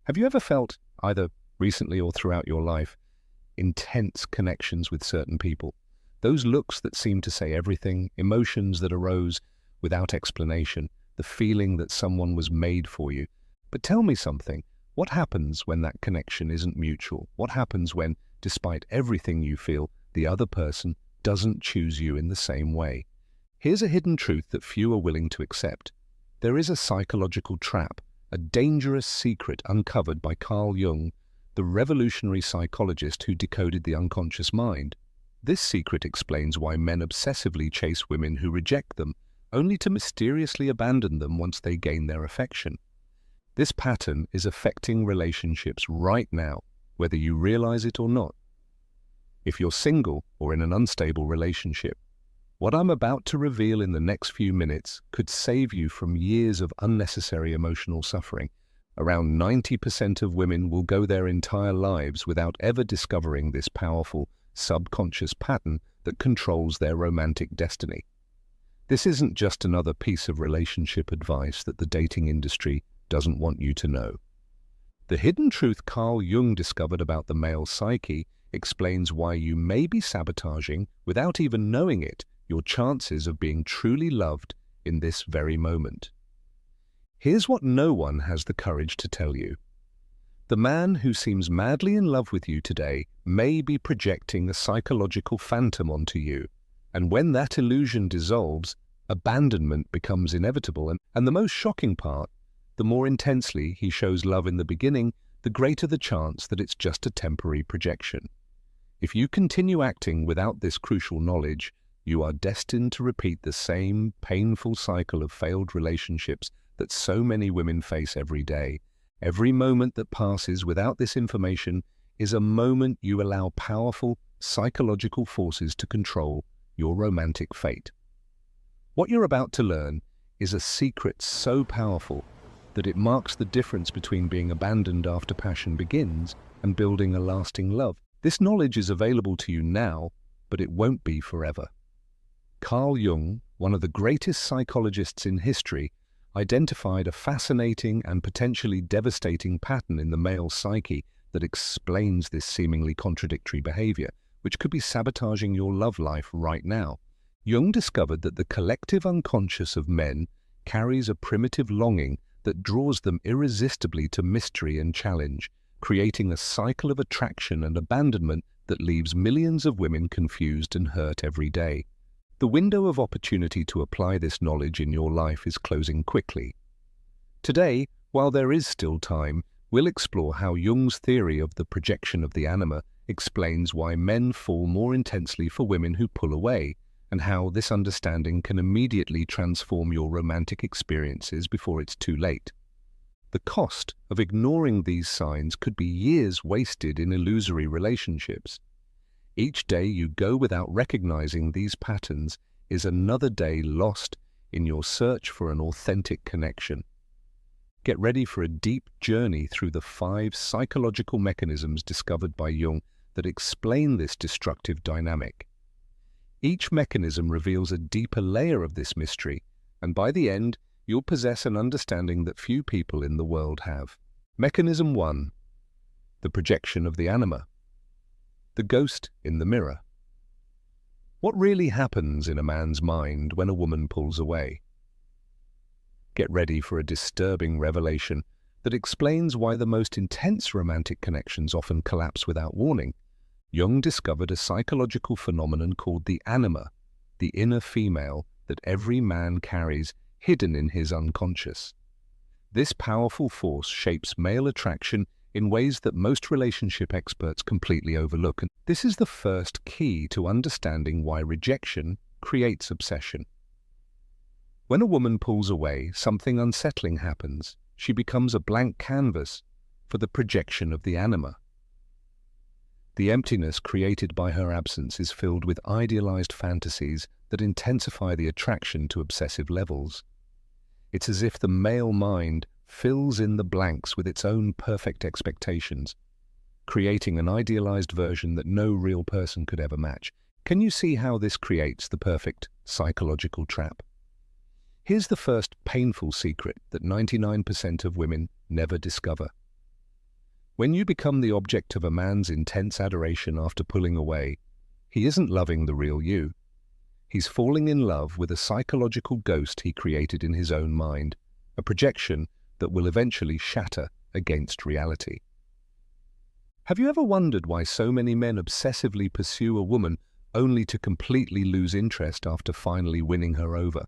Have you ever felt, either recently or throughout your life, intense connections with certain people? Those looks that seem to say everything, emotions that arose without explanation, the feeling that someone was made for you. But tell me something, what happens when that connection isn't mutual? What happens when, despite everything you feel, the other person doesn't choose you in the same way? Here's a hidden truth that few are willing to accept. There is a psychological trap, a dangerous secret uncovered by Carl Jung, the revolutionary psychologist who decoded the unconscious mind. This secret explains why men obsessively chase women who reject them, only to mysteriously abandon them once they gain their affection. This pattern is affecting relationships right now, whether you realize it or not. If you're single or in an unstable relationship, what I'm about to reveal in the next few minutes could save you from years of unnecessary emotional suffering. Around 90% of women will go their entire lives without ever discovering this powerful, subconscious pattern that controls their romantic destiny. This isn't just another piece of relationship advice that the dating industry doesn't want you to know. The hidden truth Carl Jung discovered about the male psyche explains why you may be sabotaging, without even knowing it, your chances of being truly loved in this very moment. Here's what no one has the courage to tell you. The man who seems madly in love with you today may be projecting a psychological phantom onto you, and when that illusion dissolves, abandonment becomes inevitable, and the most shocking part, the more intensely he shows love in the beginning, the greater the chance that it's just a temporary projection. If you continue acting without this crucial knowledge, you are destined to repeat the same painful cycle of failed relationships that so many women face every day. Every moment that passes without this information is a moment you allow powerful psychological forces to control your romantic fate. What you're about to learn is a secret so powerful that it marks the difference between being abandoned after passion begins and building a lasting love. This knowledge is available to you now, but it won't be forever. Carl Jung, one of the greatest psychologists in history, identified a fascinating and potentially devastating pattern in the male psyche that explains this seemingly contradictory behavior, which could be sabotaging your love life right now. Jung discovered that the collective unconscious of men carries a primitive longing that draws them irresistibly to mystery and challenge, creating a cycle of attraction and abandonment that leaves millions of women confused and hurt every day. The window of opportunity to apply this knowledge in your life is closing quickly. Today, while there is still time, we'll explore how Jung's theory of the projection of the anima explains why men fall more intensely for women who pull away, and how this understanding can immediately transform your romantic experiences before it's too late. The cost of ignoring these signs could be years wasted in illusory relationships. Each day you go without recognizing these patterns is another day lost in your search for an authentic connection. Get ready for a deep journey through the 5 psychological mechanisms discovered by Jung that explain this destructive dynamic. Each mechanism reveals a deeper layer of this mystery, and by the end, you'll possess an understanding that few people in the world have. Mechanism 1. The projection of the anima. The ghost in the mirror. What really happens in a man's mind when a woman pulls away? Get ready for a disturbing revelation that explains why the most intense romantic connections often collapse without warning. Jung discovered a psychological phenomenon called the anima, the inner female that every man carries hidden in his unconscious. This powerful force shapes male attraction in ways that most relationship experts completely overlook. And this is the first key to understanding why rejection creates obsession. When a woman pulls away, something unsettling happens. She becomes a blank canvas for the projection of the anima. The emptiness created by her absence is filled with idealized fantasies that intensify the attraction to obsessive levels. It's as if the male mind fills in the blanks with its own perfect expectations, creating an idealized version that no real person could ever match. Can you see how this creates the perfect psychological trap? Here's the first painful secret that 99% of women never discover. When you become the object of a man's intense adoration after pulling away, he isn't loving the real you. He's falling in love with a psychological ghost he created in his own mind, a projection that will eventually shatter against reality. Have you ever wondered why so many men obsessively pursue a woman only to completely lose interest after finally winning her over?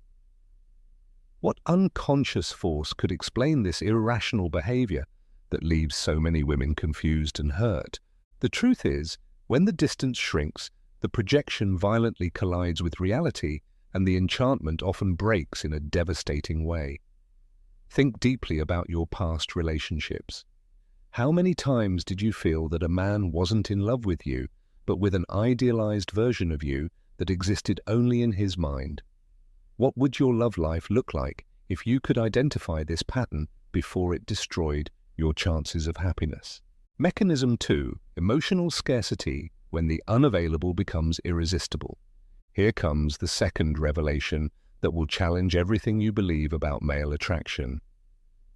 What unconscious force could explain this irrational behavior that leaves so many women confused and hurt? The truth is, when the distance shrinks, the projection violently collides with reality, and the enchantment often breaks in a devastating way. Think deeply about your past relationships. How many times did you feel that a man wasn't in love with you, but with an idealized version of you that existed only in his mind? What would your love life look like if you could identify this pattern before it destroyed your chances of happiness? Mechanism 2. Emotional scarcity when the unavailable becomes irresistible. Here comes the second revelation that will challenge everything you believe about male attraction.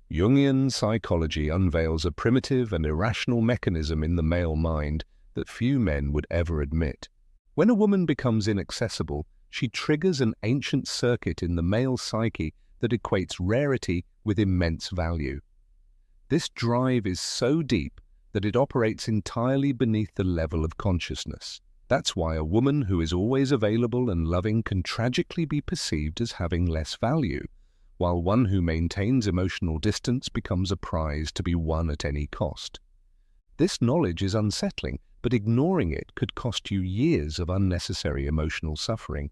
Jungian psychology unveils a primitive and irrational mechanism in the male mind that few men would ever admit. When a woman becomes inaccessible, she triggers an ancient circuit in the male psyche that equates rarity with immense value. This drive is so deep that it operates entirely beneath the level of consciousness. That's why a woman who is always available and loving can tragically be perceived as having less value, while one who maintains emotional distance becomes a prize to be won at any cost. This knowledge is unsettling, but ignoring it could cost you years of unnecessary emotional suffering.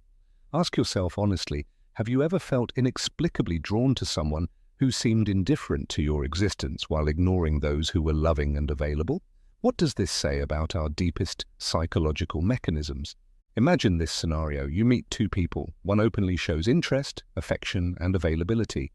Ask yourself honestly, have you ever felt inexplicably drawn to someone who seemed indifferent to your existence while ignoring those who were loving and available? What does this say about our deepest psychological mechanisms? Imagine this scenario. You meet two people. One openly shows interest, affection, and availability.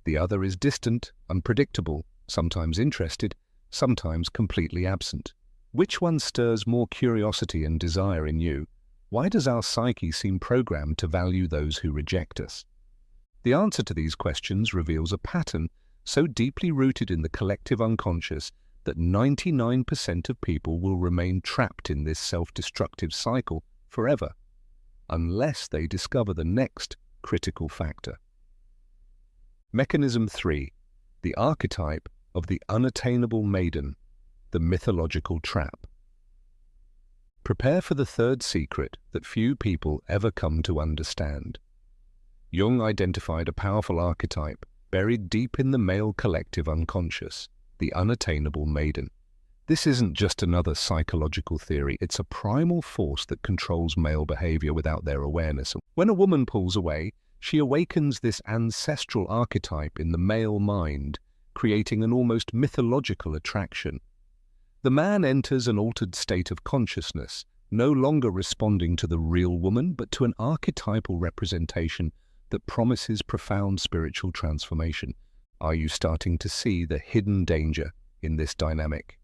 The other is distant, unpredictable, sometimes interested, sometimes completely absent. Which one stirs more curiosity and desire in you? Why does our psyche seem programmed to value those who reject us? The answer to these questions reveals a pattern so deeply rooted in the collective unconscious that 99% of people will remain trapped in this self-destructive cycle forever, unless they discover the next critical factor. Mechanism 3. The archetype of the unattainable maiden, the mythological trap. Prepare for the third secret that few people ever come to understand. Jung identified a powerful archetype buried deep in the male collective unconscious, the unattainable maiden. This isn't just another psychological theory, it's a primal force that controls male behavior without their awareness. When a woman pulls away, she awakens this ancestral archetype in the male mind, creating an almost mythological attraction. The man enters an altered state of consciousness, no longer responding to the real woman, but to an archetypal representation that promises profound spiritual transformation. Are you starting to see the hidden danger in this dynamic?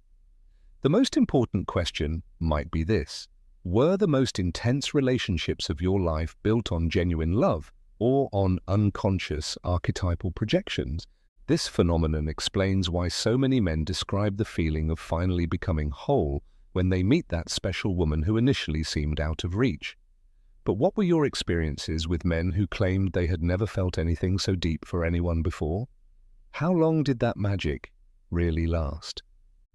The most important question might be this: were the most intense relationships of your life built on genuine love or on unconscious archetypal projections? This phenomenon explains why so many men describe the feeling of finally becoming whole when they meet that special woman who initially seemed out of reach. But what were your experiences with men who claimed they had never felt anything so deep for anyone before? How long did that magic really last?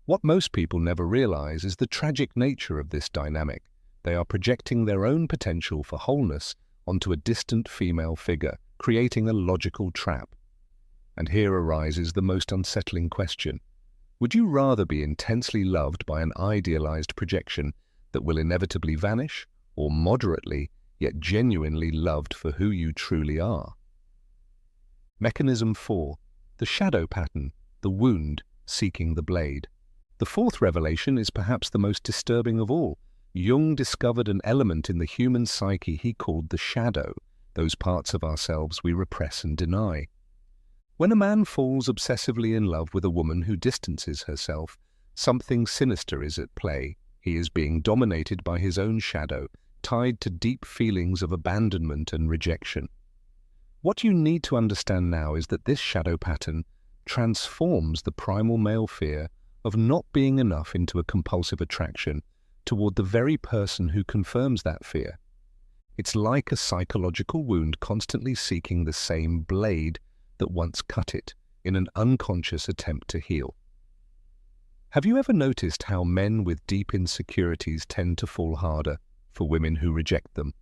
What most people never realize is the tragic nature of this dynamic. They are projecting their own potential for wholeness onto a distant female figure, creating a logical trap. And here arises the most unsettling question. Would you rather be intensely loved by an idealized projection that will inevitably vanish, or moderately yet genuinely loved for who you truly are? Mechanism 4. The shadow pattern, the wound seeking the blade. The fourth revelation is perhaps the most disturbing of all. Jung discovered an element in the human psyche he called the shadow, those parts of ourselves we repress and deny. When a man falls obsessively in love with a woman who distances herself, something sinister is at play. He is being dominated by his own shadow, tied to deep feelings of abandonment and rejection. What you need to understand now is that this shadow pattern transforms the primal male fear of not being enough into a compulsive attraction toward the very person who confirms that fear. It's like a psychological wound constantly seeking the same blade that once cut it in an unconscious attempt to heal. Have you ever noticed how men with deep insecurities tend to fall harder for women who reject them?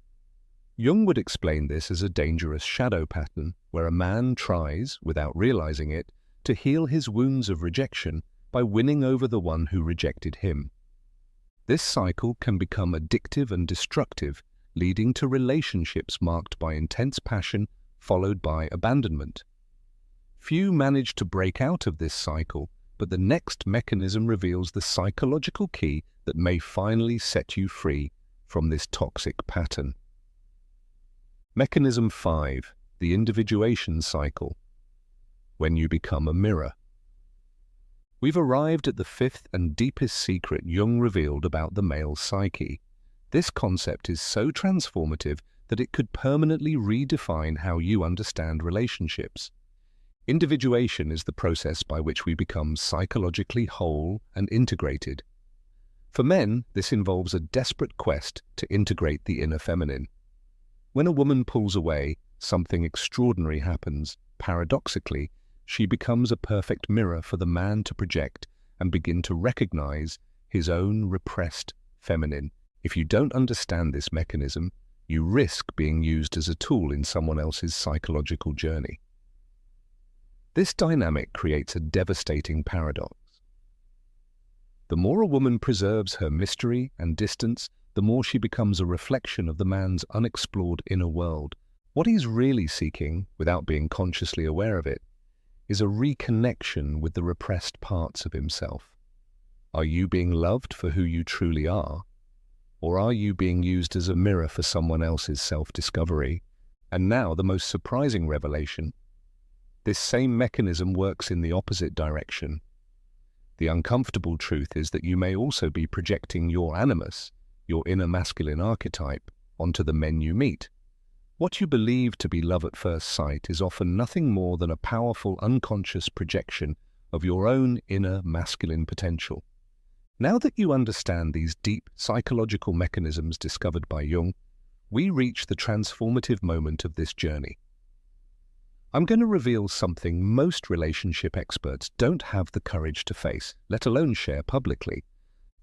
Jung would explain this as a dangerous shadow pattern where a man tries, without realizing it, to heal his wounds of rejection by winning over the one who rejected him. This cycle can become addictive and destructive, leading to relationships marked by intense passion followed by abandonment. Few manage to break out of this cycle, but the next mechanism reveals the psychological key that may finally set you free from this toxic pattern. Mechanism 5, the individuation cycle. When you become a mirror. We've arrived at the fifth and deepest secret Jung revealed about the male psyche. This concept is so transformative that it could permanently redefine how you understand relationships. Individuation is the process by which we become psychologically whole and integrated. For men, this involves a desperate quest to integrate the inner feminine. When a woman pulls away, something extraordinary happens. Paradoxically, she becomes a perfect mirror for the man to project and begin to recognize his own repressed feminine. If you don't understand this mechanism, you risk being used as a tool in someone else's psychological journey. This dynamic creates a devastating paradox. The more a woman preserves her mystery and distance, the more she becomes a reflection of the man's unexplored inner world. What he's really seeking, without being consciously aware of it, is a reconnection with the repressed parts of himself. Are you being loved for who you truly are? Or are you being used as a mirror for someone else's self-discovery? And now, the most surprising revelation. This same mechanism works in the opposite direction. The uncomfortable truth is that you may also be projecting your animus, your inner masculine archetype, onto the men you meet. What you believe to be love at first sight is often nothing more than a powerful unconscious projection of your own inner masculine potential. Now that you understand these deep psychological mechanisms discovered by Jung, we reach the transformative moment of this journey. I'm going to reveal something most relationship experts don't have the courage to face, let alone share publicly.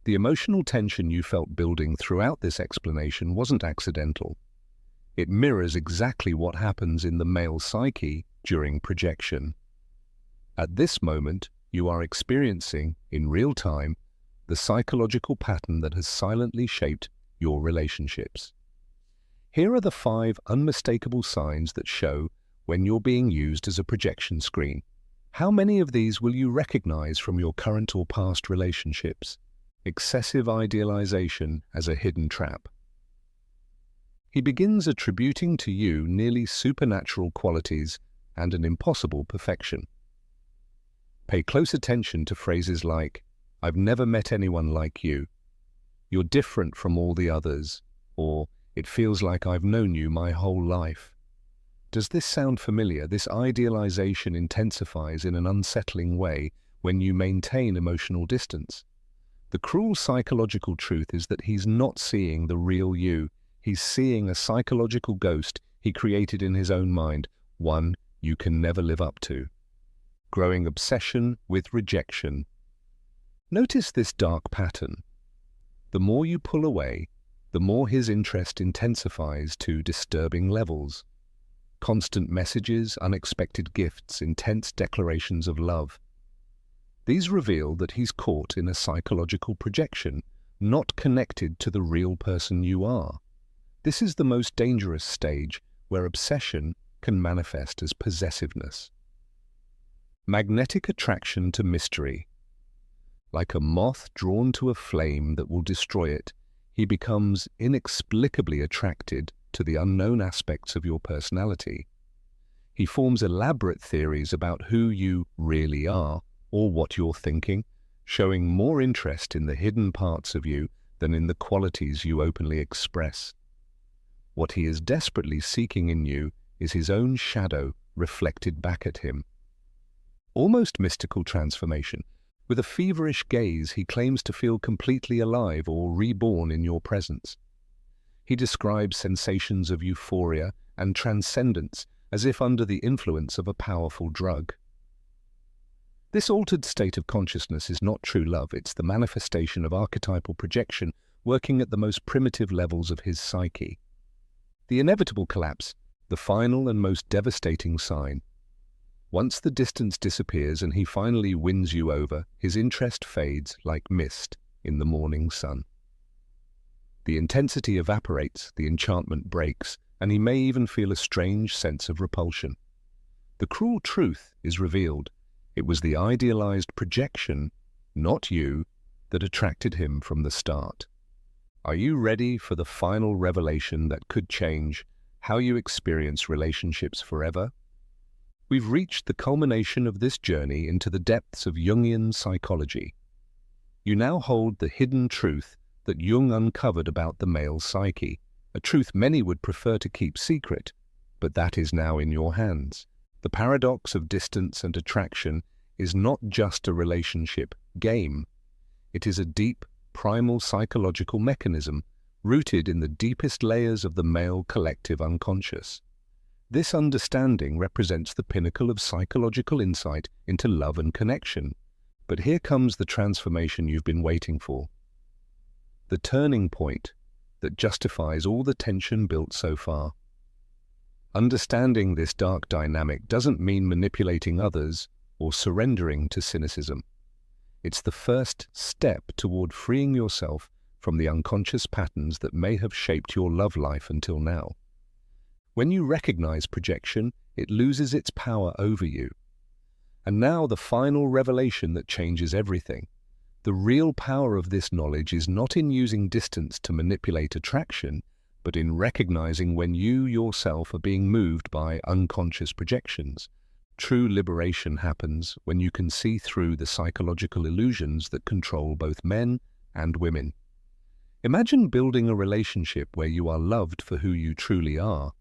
The emotional tension you felt building throughout this explanation wasn't accidental. It mirrors exactly what happens in the male psyche during projection. At this moment, you are experiencing, in real time, the psychological pattern that has silently shaped your relationships. Here are the 5 unmistakable signs that show when you're being used as a projection screen. How many of these will you recognize from your current or past relationships? Excessive idealization as a hidden trap. He begins attributing to you nearly supernatural qualities and an impossible perfection. Pay close attention to phrases like, "I've never met anyone like you," "You're different from all the others," or "It feels like I've known you my whole life." Does this sound familiar? This idealization intensifies in an unsettling way when you maintain emotional distance. The cruel psychological truth is that he's not seeing the real you. He's seeing a psychological ghost he created in his own mind, one you can never live up to. Growing obsession with rejection. Notice this dark pattern. The more you pull away, the more his interest intensifies to disturbing levels. Constant messages, unexpected gifts, intense declarations of love. These reveal that he's caught in a psychological projection, not connected to the real person you are. This is the most dangerous stage where obsession can manifest as possessiveness. Magnetic attraction to mystery. Like a moth drawn to a flame that will destroy it, he becomes inexplicably attracted to the unknown aspects of your personality. He forms elaborate theories about who you really are or what you're thinking, showing more interest in the hidden parts of you than in the qualities you openly express. What he is desperately seeking in you is his own shadow reflected back at him. Almost mystical transformation. With a feverish gaze, he claims to feel completely alive or reborn in your presence. He describes sensations of euphoria and transcendence as if under the influence of a powerful drug. This altered state of consciousness is not true love, it's the manifestation of archetypal projection working at the most primitive levels of his psyche. The inevitable collapse, the final and most devastating sign. Once the distance disappears and he finally wins you over, his interest fades like mist in the morning sun. The intensity evaporates, the enchantment breaks, and he may even feel a strange sense of repulsion. The cruel truth is revealed. It was the idealized projection, not you, that attracted him from the start. Are you ready for the final revelation that could change how you experience relationships forever? We've reached the culmination of this journey into the depths of Jungian psychology. You now hold the hidden truth that Jung uncovered about the male psyche, a truth many would prefer to keep secret, but that is now in your hands. The paradox of distance and attraction is not just a relationship game. It is a deep, primal psychological mechanism rooted in the deepest layers of the male collective unconscious. This understanding represents the pinnacle of psychological insight into love and connection. But here comes the transformation you've been waiting for. The turning point that justifies all the tension built so far. Understanding this dark dynamic doesn't mean manipulating others or surrendering to cynicism. It's the first step toward freeing yourself from the unconscious patterns that may have shaped your love life until now. When you recognize projection, it loses its power over you. And now the final revelation that changes everything. The real power of this knowledge is not in using distance to manipulate attraction, but in recognizing when you yourself are being moved by unconscious projections. True liberation happens when you can see through the psychological illusions that control both men and women. Imagine building a relationship where you are loved for who you truly are,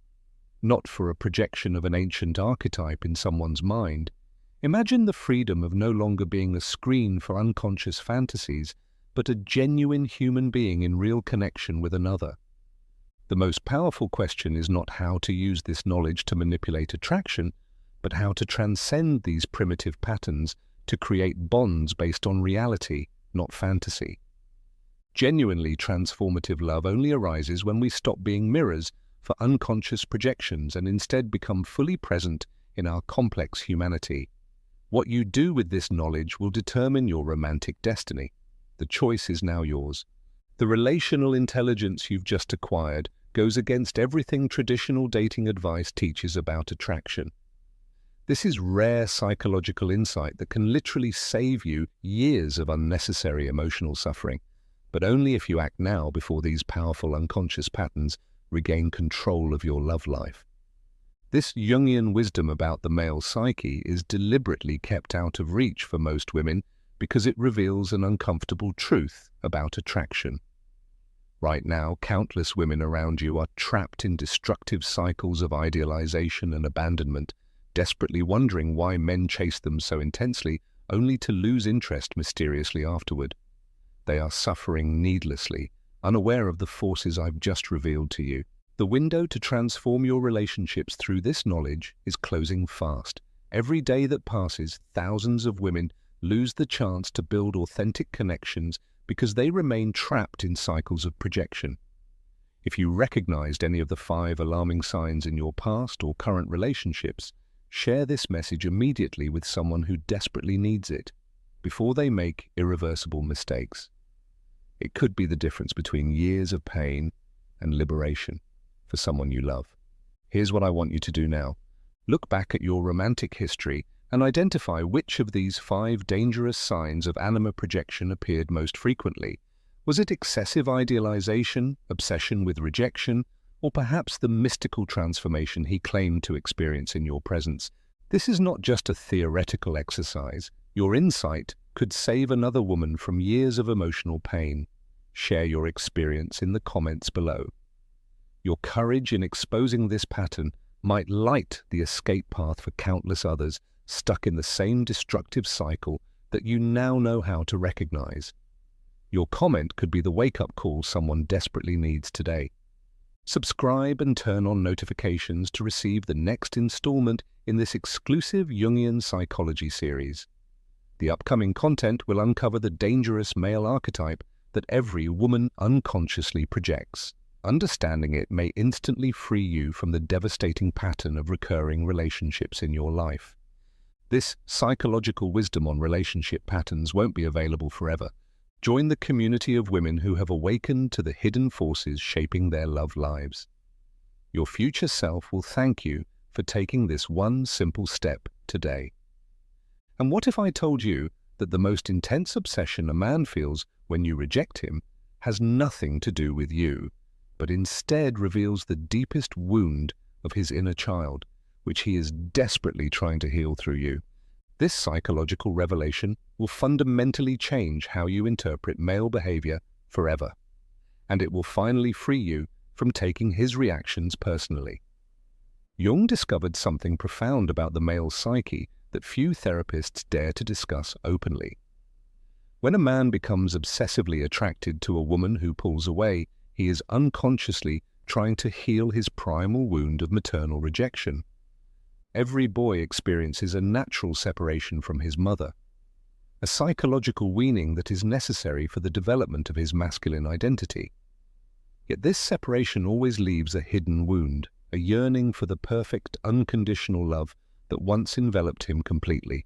not for a projection of an ancient archetype in someone's mind. Imagine the freedom of no longer being a screen for unconscious fantasies, but a genuine human being in real connection with another. The most powerful question is not how to use this knowledge to manipulate attraction, but how to transcend these primitive patterns to create bonds based on reality, not fantasy. Genuinely transformative love only arises when we stop being mirrors for unconscious projections and instead become fully present in our complex humanity. What you do with this knowledge will determine your romantic destiny. The choice is now yours. The relational intelligence you've just acquired goes against everything traditional dating advice teaches about attraction. This is rare psychological insight that can literally save you years of unnecessary emotional suffering, but only if you act now before these powerful unconscious patterns regain control of your love life. This Jungian wisdom about the male psyche is deliberately kept out of reach for most women because it reveals an uncomfortable truth about attraction. Right now, countless women around you are trapped in destructive cycles of idealization and abandonment, desperately wondering why men chase them so intensely only to lose interest mysteriously afterward. They are suffering needlessly, unaware of the forces I've just revealed to you. The window to transform your relationships through this knowledge is closing fast. Every day that passes, thousands of women lose the chance to build authentic connections because they remain trapped in cycles of projection. If you recognized any of the 5 alarming signs in your past or current relationships, share this message immediately with someone who desperately needs it, before they make irreversible mistakes. It could be the difference between years of pain and liberation for someone you love. Here's what I want you to do now. Look back at your romantic history and identify which of these 5 dangerous signs of anima projection appeared most frequently. Was it excessive idealization, obsession with rejection, or perhaps the mystical transformation he claimed to experience in your presence? This is not just a theoretical exercise. Your insight could save another woman from years of emotional pain. Share your experience in the comments below. Your courage in exposing this pattern might light the escape path for countless others stuck in the same destructive cycle that you now know how to recognize. Your comment could be the wake-up call someone desperately needs today. Subscribe and turn on notifications to receive the next installment in this exclusive Jungian psychology series. The upcoming content will uncover the dangerous male archetype that every woman unconsciously projects. Understanding it may instantly free you from the devastating pattern of recurring relationships in your life. This psychological wisdom on relationship patterns won't be available forever. Join the community of women who have awakened to the hidden forces shaping their love lives. Your future self will thank you for taking this one simple step today. And what if I told you that the most intense obsession a man feels when you reject him has nothing to do with you, but instead reveals the deepest wound of his inner child, which he is desperately trying to heal through you? This psychological revelation will fundamentally change how you interpret male behavior forever, and it will finally free you from taking his reactions personally. Jung discovered something profound about the male psyche that few therapists dare to discuss openly. When a man becomes obsessively attracted to a woman who pulls away, he is unconsciously trying to heal his primal wound of maternal rejection. Every boy experiences a natural separation from his mother, a psychological weaning that is necessary for the development of his masculine identity. Yet this separation always leaves a hidden wound, a yearning for the perfect, unconditional love that once enveloped him completely.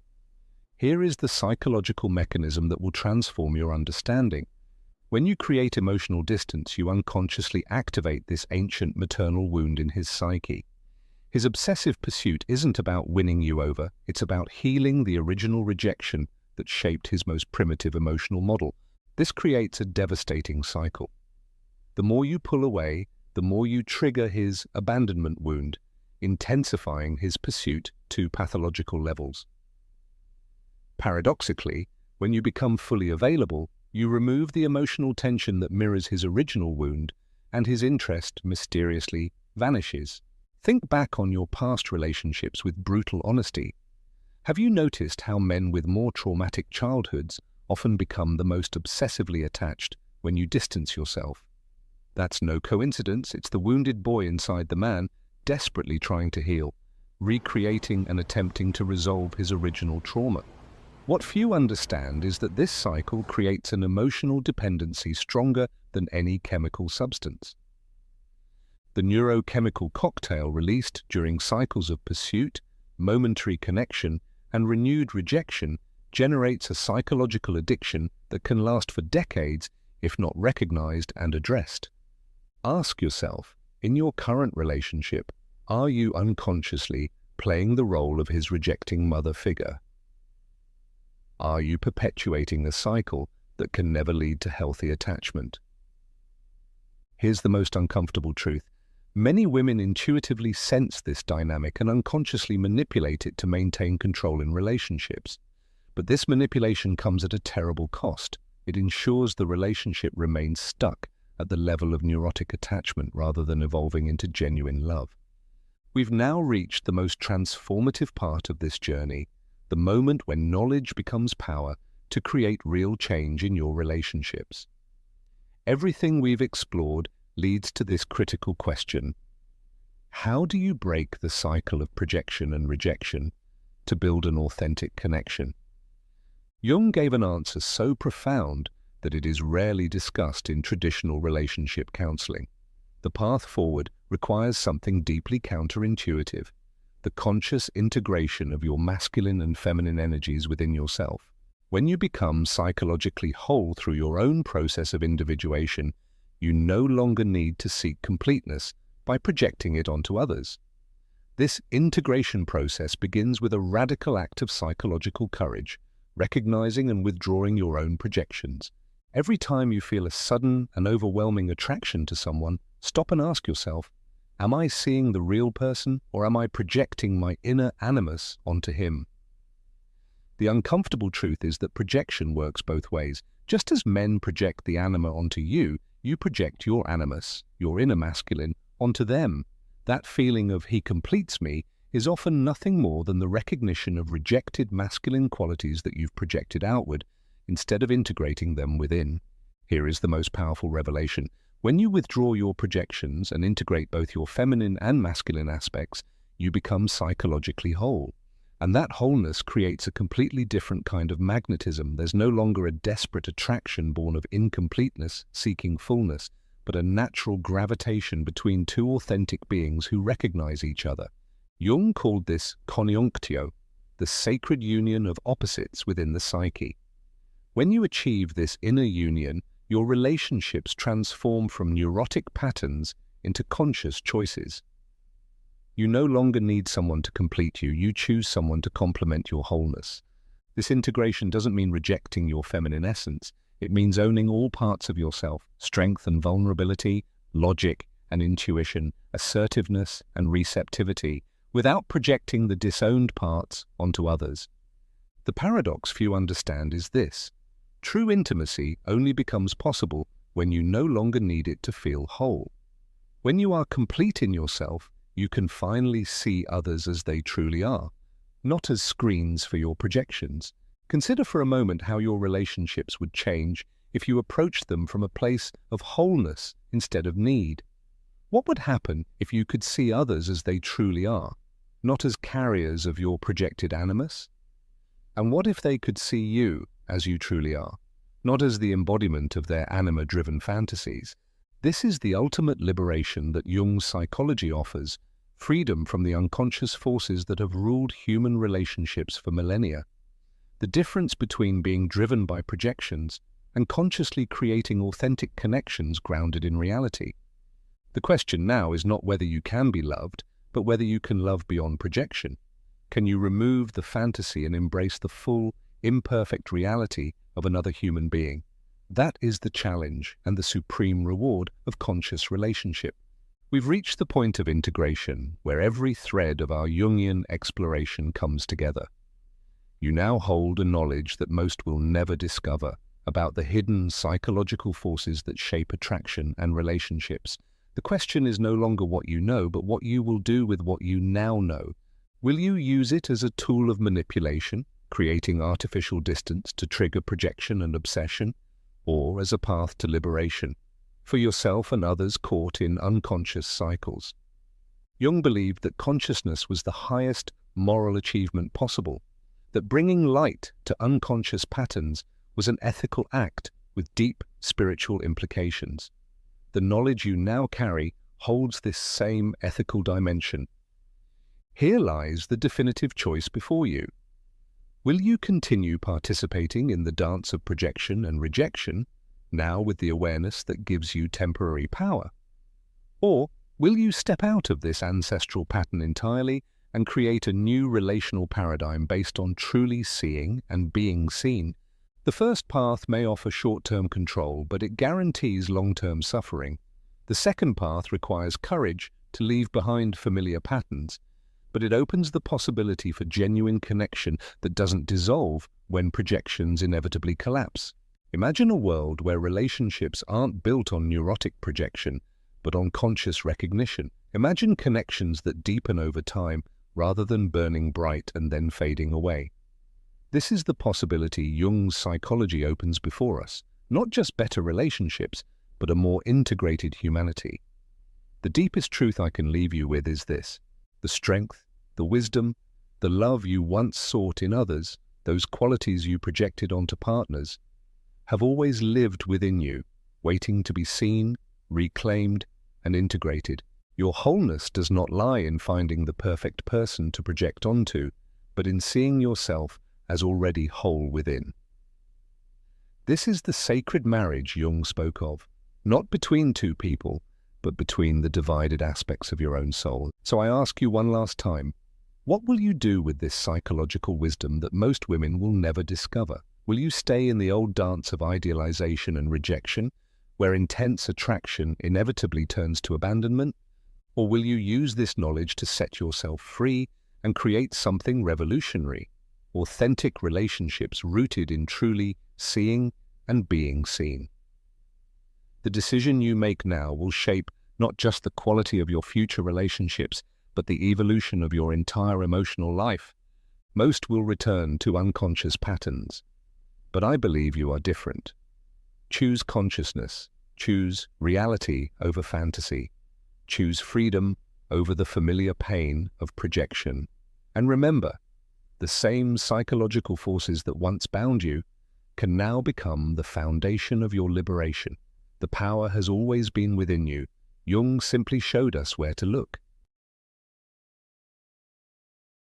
Here is the psychological mechanism that will transform your understanding. When you create emotional distance, you unconsciously activate this ancient maternal wound in his psyche. His obsessive pursuit isn't about winning you over, it's about healing the original rejection that shaped his most primitive emotional model. This creates a devastating cycle. The more you pull away, the more you trigger his abandonment wound, intensifying his pursuit to pathological levels. Paradoxically, when you become fully available, you remove the emotional tension that mirrors his original wound, and his interest mysteriously vanishes. Think back on your past relationships with brutal honesty. Have you noticed how men with more traumatic childhoods often become the most obsessively attached when you distance yourself? That's no coincidence. It's the wounded boy inside the man desperately trying to heal, recreating and attempting to resolve his original trauma. What few understand is that this cycle creates an emotional dependency stronger than any chemical substance. The neurochemical cocktail released during cycles of pursuit, momentary connection, and renewed rejection generates a psychological addiction that can last for decades if not recognized and addressed. Ask yourself, in your current relationship, are you unconsciously playing the role of his rejecting mother figure? Are you perpetuating a cycle that can never lead to healthy attachment? Here's the most uncomfortable truth. Many women intuitively sense this dynamic and unconsciously manipulate it to maintain control in relationships. But this manipulation comes at a terrible cost. It ensures the relationship remains stuck at the level of neurotic attachment rather than evolving into genuine love. We've now reached the most transformative part of this journey, the moment when knowledge becomes power to create real change in your relationships. Everything we've explored leads to this critical question. How do you break the cycle of projection and rejection to build an authentic connection? Jung gave an answer so profound that it is rarely discussed in traditional relationship counseling. The path forward requires something deeply counterintuitive, the conscious integration of your masculine and feminine energies within yourself. When you become psychologically whole through your own process of individuation, you no longer need to seek completeness by projecting it onto others. This integration process begins with a radical act of psychological courage, recognizing and withdrawing your own projections. Every time you feel a sudden and overwhelming attraction to someone, stop and ask yourself, am I seeing the real person or am I projecting my inner animus onto him? The uncomfortable truth is that projection works both ways. Just as men project the anima onto you, you project your animus, your inner masculine, onto them. That feeling of "he completes me" is often nothing more than the recognition of rejected masculine qualities that you've projected outward instead of integrating them within. Here is the most powerful revelation. When you withdraw your projections and integrate both your feminine and masculine aspects, you become psychologically whole. And that wholeness creates a completely different kind of magnetism. There's no longer a desperate attraction born of incompleteness seeking fullness, but a natural gravitation between two authentic beings who recognize each other. Jung called this conjunctio, the sacred union of opposites within the psyche. When you achieve this inner union, your relationships transform from neurotic patterns into conscious choices. You no longer need someone to complete you, you choose someone to complement your wholeness. This integration doesn't mean rejecting your feminine essence, it means owning all parts of yourself, strength and vulnerability, logic and intuition, assertiveness and receptivity, without projecting the disowned parts onto others. The paradox few understand is this: true intimacy only becomes possible when you no longer need it to feel whole. When you are complete in yourself, you can finally see others as they truly are, not as screens for your projections. Consider for a moment how your relationships would change if you approached them from a place of wholeness instead of need. What would happen if you could see others as they truly are, not as carriers of your projected animus? And what if they could see you as you truly are, not as the embodiment of their anima-driven fantasies? This is the ultimate liberation that Jung's psychology offers, freedom from the unconscious forces that have ruled human relationships for millennia. The difference between being driven by projections and consciously creating authentic connections grounded in reality. The question now is not whether you can be loved, but whether you can love beyond projection. Can you remove the fantasy and embrace the full, imperfect reality of another human being? That is the challenge and the supreme reward of conscious relationship. We've reached the point of integration, where every thread of our Jungian exploration comes together. You now hold a knowledge that most will never discover about the hidden psychological forces that shape attraction and relationships. The question is no longer what you know, but what you will do with what you now know. Will you use it as a tool of manipulation, creating artificial distance to trigger projection and obsession, or as a path to liberation, for yourself and others caught in unconscious cycles? Jung believed that consciousness was the highest moral achievement possible, that bringing light to unconscious patterns was an ethical act with deep spiritual implications. The knowledge you now carry holds this same ethical dimension. Here lies the definitive choice before you. Will you continue participating in the dance of projection and rejection, now with the awareness that gives you temporary power? Or will you step out of this ancestral pattern entirely and create a new relational paradigm based on truly seeing and being seen? The first path may offer short-term control, but it guarantees long-term suffering. The second path requires courage to leave behind familiar patterns, but it opens the possibility for genuine connection that doesn't dissolve when projections inevitably collapse. Imagine a world where relationships aren't built on neurotic projection, but on conscious recognition. Imagine connections that deepen over time rather than burning bright and then fading away. This is the possibility Jung's psychology opens before us, not just better relationships, but a more integrated humanity. The deepest truth I can leave you with is this: the strength, the wisdom, the love you once sought in others, those qualities you projected onto partners, have always lived within you, waiting to be seen, reclaimed, and integrated. Your wholeness does not lie in finding the perfect person to project onto, but in seeing yourself as already whole within. This is the sacred marriage Jung spoke of, not between two people, but between the divided aspects of your own soul. So I ask you one last time, what will you do with this psychological wisdom that most women will never discover? Will you stay in the old dance of idealization and rejection, where intense attraction inevitably turns to abandonment? Or will you use this knowledge to set yourself free and create something revolutionary? Authentic relationships rooted in truly seeing and being seen. The decision you make now will shape not just the quality of your future relationships, but the evolution of your entire emotional life. Most will return to unconscious patterns. But I believe you are different. Choose consciousness. Choose reality over fantasy. Choose freedom over the familiar pain of projection. And remember, the same psychological forces that once bound you can now become the foundation of your liberation. The power has always been within you. Jung simply showed us where to look.